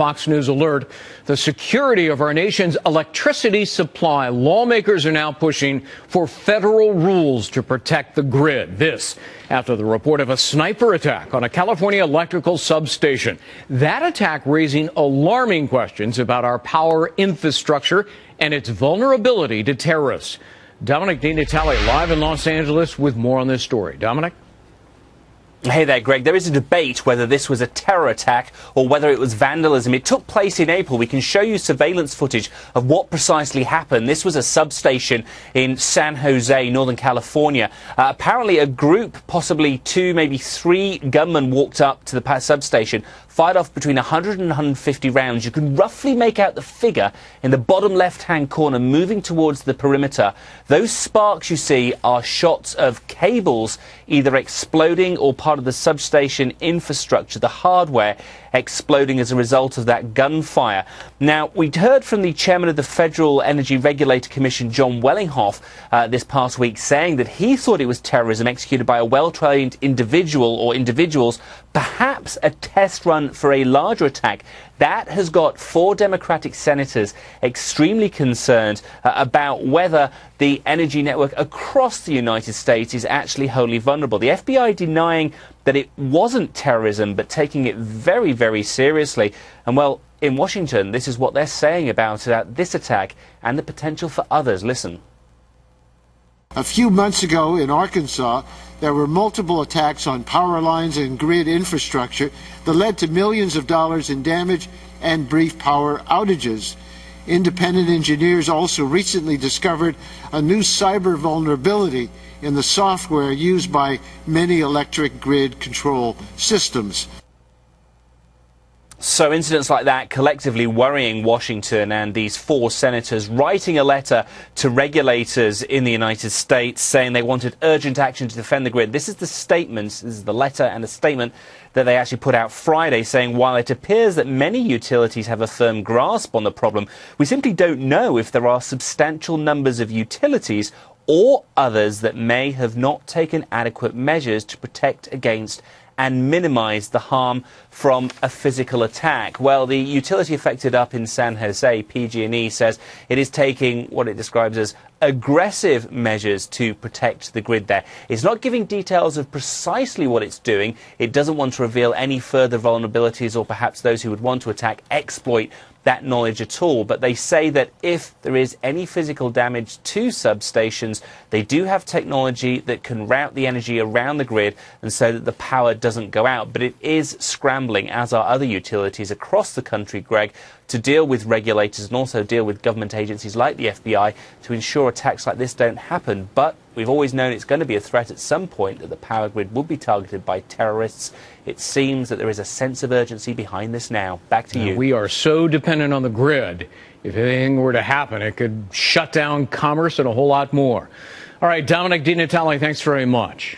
Fox News alert, the security of our nation's electricity supply. Lawmakers are now pushing for federal rules to protect the grid. This after the report of a sniper attack on a California electrical substation. That attack raising alarming questions about our power infrastructure and its vulnerability to terrorists. Dominic DiNatale live in Los Angeles with more on this story. Dominic? Hey there, Greg. There is a debate whether this was a terror attack or whether it was vandalism. It took place in April. We can show you surveillance footage of what precisely happened. This was a substation in San Jose, Northern California. Apparently a group, possibly 2, maybe 3 gunmen walked up to the substation, fired off between 100 and 150 rounds. You can roughly make out the figure in the bottom left-hand corner moving towards the perimeter. Those sparks you see are shots of cables either exploding or part of the substation infrastructure, the hardware exploding as a result of that gunfire. Now, we'd heard from the chairman of the Federal Energy Regulator Commission, John Wellinghoff, this past week, saying that he thought it was terrorism executed by a well-trained individual or individuals, perhaps a test run for a larger attack. That has got 4 Democratic senators extremely concerned about whether the energy network across the United States is actually wholly vulnerable. The FBI denying that it wasn't terrorism, but taking it very, very seriously. And, well, in Washington, this is what they're saying about this attack and the potential for others. Listen. A few months ago in Arkansas, there were multiple attacks on power lines and grid infrastructure that led to millions of dollars in damage and brief power outages. Independent engineers also recently discovered a new cyber vulnerability in the software used by many electric grid control systems. So incidents like that collectively worrying Washington, and these 4 senators writing a letter to regulators in the United States saying they wanted urgent action to defend the grid. This is the statement, this is the letter and a statement that they actually put out Friday, saying while it appears that many utilities have a firm grasp on the problem, we simply don't know if there are substantial numbers of utilities or others that may have not taken adequate measures to protect against and minimize the harm from a physical attack. Well, the utility affected up in San Jose, PG&E, says it is taking what it describes as aggressive measures to protect the grid there. It's not giving details of precisely what it's doing. It doesn't want to reveal any further vulnerabilities or perhaps those who would want to attack exploit that knowledge at all. But they say that if there is any physical damage to substations, they do have technology that can route the energy around the grid and so that the power doesn't go out. But it is scrambling, as are other utilities across the country, Greg, to deal with regulators and also deal with government agencies like the FBI to ensure attacks like this don't happen. But we've always known it's going to be a threat at some point that the power grid will be targeted by terrorists. It seems that there is a sense of urgency behind this now. Back to you. We are so dependent on the grid. If anything were to happen, it could shut down commerce and a whole lot more. All right, Dominic DiNatale, thanks very much.